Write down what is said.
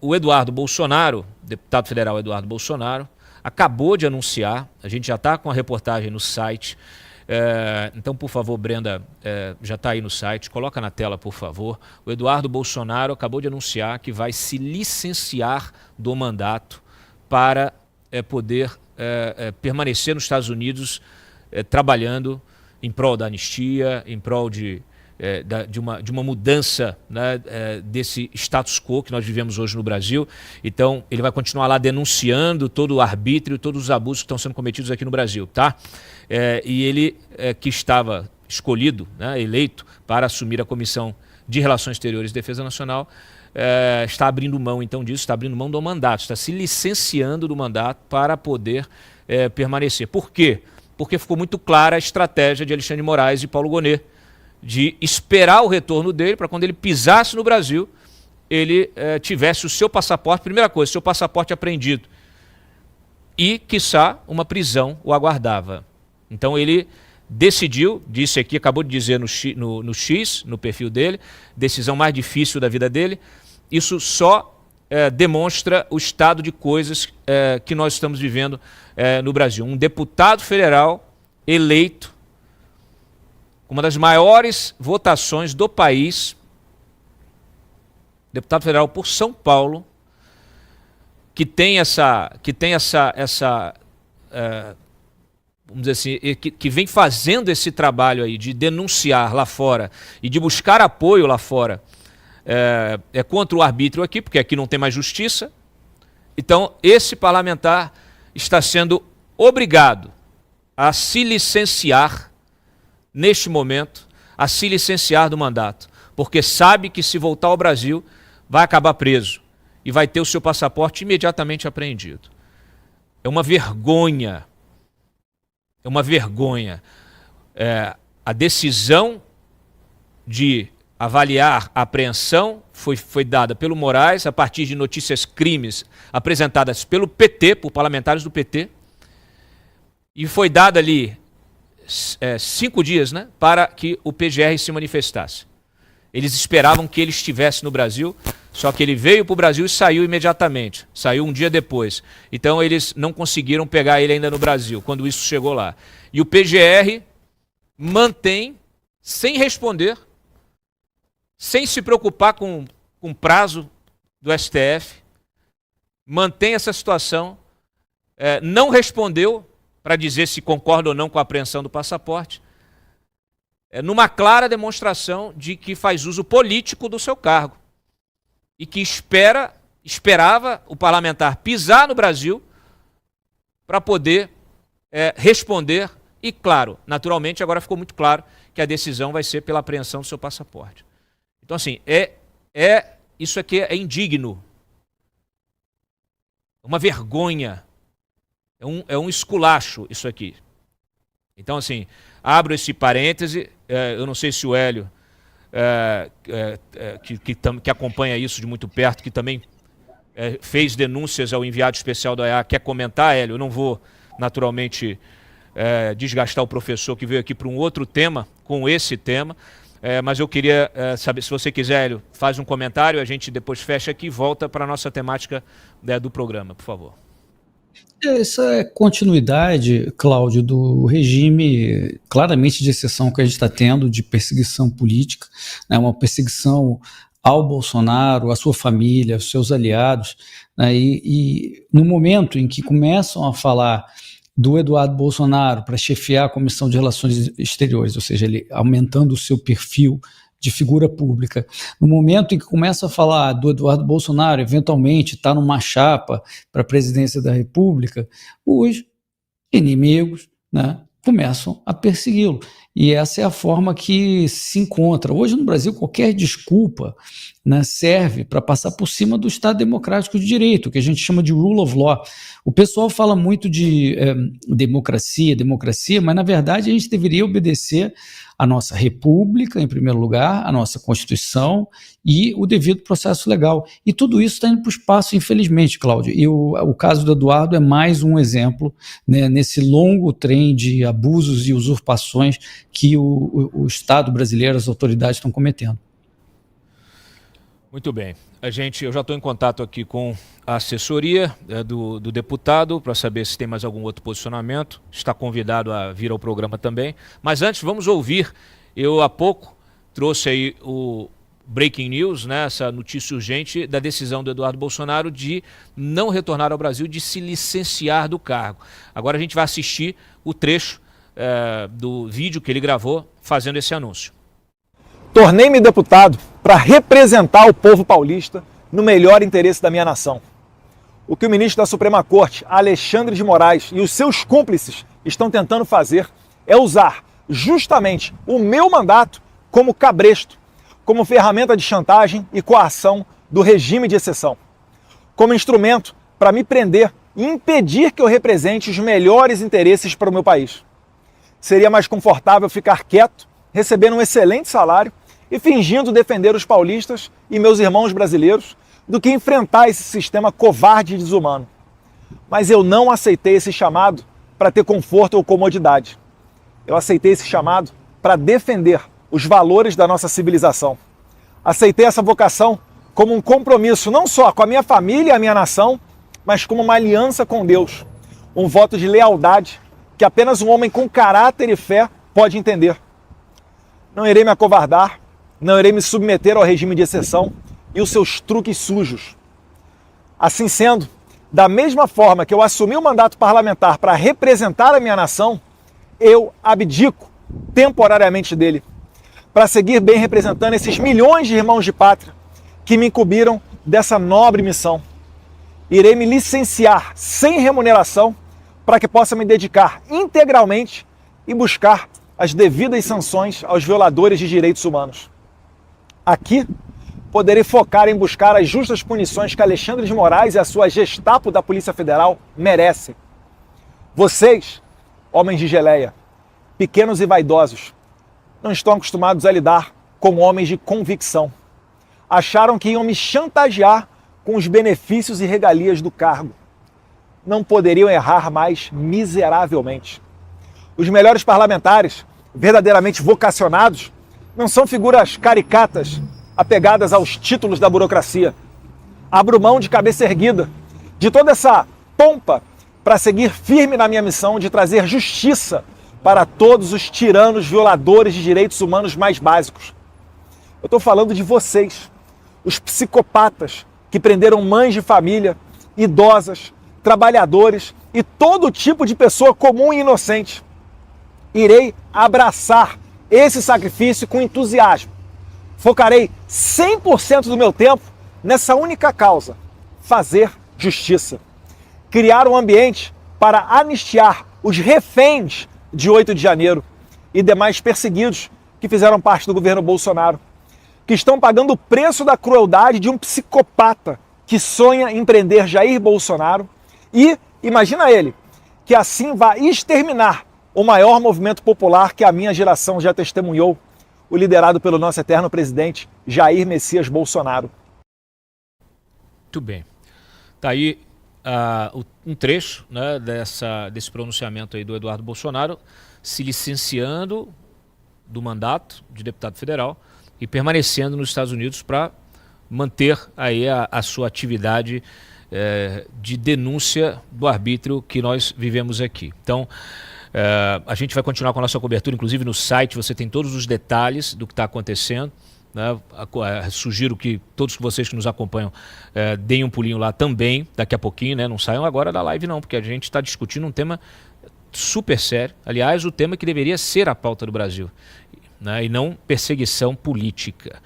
o Eduardo Bolsonaro, deputado federal Eduardo Bolsonaro, acabou de anunciar, a gente já está com a reportagem no site, então, por favor, Brenda, já está aí no site, coloca na tela, por favor. O Eduardo Bolsonaro acabou de anunciar que vai se licenciar do mandato para poder permanecer nos Estados Unidos trabalhando em prol da anistia, em prol de uma mudança, né, desse status quo que nós vivemos hoje no Brasil. Então, ele vai continuar lá denunciando todo o arbítrio, todos os abusos que estão sendo cometidos aqui no Brasil, tá? E ele, que estava escolhido, né, eleito para assumir a Comissão de Relações Exteriores e Defesa Nacional, está abrindo mão, então, disso, está abrindo mão do mandato, está se licenciando do mandato para poder permanecer. Por quê? Porque ficou muito clara a estratégia de Alexandre de Moraes e Paulo Gonet de esperar o retorno dele para quando ele pisasse no Brasil, ele tivesse o seu passaporte, primeira coisa, seu passaporte apreendido. E, quiçá, uma prisão o aguardava. Então ele decidiu, disse aqui, acabou de dizer no X, no perfil dele, decisão mais difícil da vida dele. Isso só demonstra o estado de coisas que nós estamos vivendo no Brasil. Um deputado federal eleito, uma das maiores votações do país, deputado federal por São Paulo, que tem vamos dizer assim, que vem fazendo esse trabalho aí de denunciar lá fora e de buscar apoio lá fora contra o arbítrio aqui, porque aqui não tem mais justiça. Então, esse parlamentar está sendo obrigado a se licenciar neste momento, a se licenciar do mandato, porque sabe que se voltar ao Brasil vai acabar preso e vai ter o seu passaporte imediatamente apreendido. É uma vergonha. É uma vergonha. A decisão de avaliar a apreensão foi dada pelo Moraes a partir de notícias crimes apresentadas pelo PT, por parlamentares do PT, e foi dada ali 5 dias, né, para que o PGR se manifestasse. Eles esperavam que ele estivesse no Brasil, só que ele veio para o Brasil e saiu imediatamente. Saiu um dia depois. Então eles não conseguiram pegar ele ainda no Brasil, quando isso chegou lá. E o PGR mantém, sem responder, sem se preocupar com o prazo do STF, mantém essa situação, não respondeu para dizer se concorda ou não com a apreensão do passaporte, numa clara demonstração de que faz uso político do seu cargo e que esperava o parlamentar pisar no Brasil para poder responder. E, claro, naturalmente, agora ficou muito claro que a decisão vai ser pela apreensão do seu passaporte. Então, assim, isso aqui é indigno, uma vergonha. É um esculacho isso aqui. Então, assim, abro esse parêntese, eu não sei se o Hélio, que acompanha isso de muito perto, que também fez denúncias ao enviado especial da EA, quer comentar, Hélio? Eu não vou, naturalmente, desgastar o professor que veio aqui para um outro tema, com esse tema, mas eu queria saber, se você quiser, Hélio, faz um comentário, a gente depois fecha aqui e volta para a nossa temática do programa, por favor. Essa é continuidade, Cláudio, do regime claramente de exceção que a gente está tendo de perseguição política, né, uma perseguição ao Bolsonaro, à sua família, aos seus aliados, né, e no momento em que começam a falar do Eduardo Bolsonaro para chefiar a Comissão de Relações Exteriores, ou seja, ele aumentando o seu perfil de figura pública. No momento em que começa a falar do Eduardo Bolsonaro, eventualmente está numa chapa para a presidência da República, os inimigos, né, começam a persegui-lo. E essa é a forma que se encontra. Hoje no Brasil, qualquer desculpa, né, serve para passar por cima do Estado Democrático de Direito, que a gente chama de rule of law. O pessoal fala muito de democracia, mas na verdade a gente deveria obedecer a nossa república, em primeiro lugar, a nossa Constituição e o devido processo legal. E tudo isso está indo para o espaço, infelizmente, Cláudio. E o caso do Eduardo é mais um exemplo, né, nesse longo trem de abusos e usurpações que o Estado brasileiro, as autoridades estão cometendo. Muito bem. Eu já estou em contato aqui com a assessoria do deputado para saber se tem mais algum outro posicionamento. Está convidado a vir ao programa também. Mas antes, vamos ouvir. Eu, há pouco, trouxe aí o breaking news, né, essa notícia urgente da decisão do Eduardo Bolsonaro de não retornar ao Brasil, de se licenciar do cargo. Agora a gente vai assistir o trecho do vídeo que ele gravou fazendo esse anúncio. Tornei-me deputado para representar o povo paulista no melhor interesse da minha nação. O que o ministro da Suprema Corte, Alexandre de Moraes, e os seus cúmplices estão tentando fazer é usar justamente o meu mandato como cabresto, como ferramenta de chantagem e coação do regime de exceção, como instrumento para me prender e impedir que eu represente os melhores interesses para o meu país. Seria mais confortável ficar quieto, recebendo um excelente salário e fingindo defender os paulistas e meus irmãos brasileiros do que enfrentar esse sistema covarde e desumano. Mas eu não aceitei esse chamado para ter conforto ou comodidade. Eu aceitei esse chamado para defender os valores da nossa civilização. Aceitei essa vocação como um compromisso não só com a minha família e a minha nação, mas como uma aliança com Deus, um voto de lealdade que apenas um homem com caráter e fé pode entender. Não irei me acovardar, não irei me submeter ao regime de exceção e os seus truques sujos. Assim sendo, da mesma forma que eu assumi o mandato parlamentar para representar a minha nação, eu abdico temporariamente dele, para seguir bem representando esses milhões de irmãos de pátria que me incumbiram dessa nobre missão. Irei me licenciar sem remuneração para que possa me dedicar integralmente e buscar as devidas sanções aos violadores de direitos humanos. Aqui, poderei focar em buscar as justas punições que Alexandre de Moraes e a sua Gestapo da Polícia Federal merecem. Vocês, homens de geleia, pequenos e vaidosos, não estão acostumados a lidar com homens de convicção. Acharam que iam me chantagear com os benefícios e regalias do cargo. Não poderiam errar mais miseravelmente. Os melhores parlamentares, verdadeiramente vocacionados, não são figuras caricatas apegadas aos títulos da burocracia. Abro mão de cabeça erguida de toda essa pompa para seguir firme na minha missão de trazer justiça para todos os tiranos violadores de direitos humanos mais básicos. Eu estou falando de vocês, os psicopatas que prenderam mães de família, idosas, trabalhadores e todo tipo de pessoa comum e inocente. Irei abraçar esse sacrifício com entusiasmo. Focarei 100% do meu tempo nessa única causa: fazer justiça. Criar um ambiente para anistiar os reféns de 8 de janeiro e demais perseguidos que fizeram parte do governo Bolsonaro, que estão pagando o preço da crueldade de um psicopata que sonha em prender Jair Bolsonaro e, imagina ele, que assim vai exterminar o maior movimento popular que a minha geração já testemunhou, o liderado pelo nosso eterno presidente Jair Messias Bolsonaro. Muito bem. Está aí um trecho, né, desse pronunciamento aí do Eduardo Bolsonaro, se licenciando do mandato de deputado federal e permanecendo nos Estados Unidos para manter aí a sua atividade de denúncia do arbítrio que nós vivemos aqui. Então, a gente vai continuar com a nossa cobertura, inclusive no site você tem todos os detalhes do que está acontecendo. Né? Sugiro que todos vocês que nos acompanham deem um pulinho lá também, daqui a pouquinho, né? Não saiam agora da live não, porque a gente está discutindo um tema super sério, aliás, o tema que deveria ser a pauta do Brasil, né? E não perseguição política.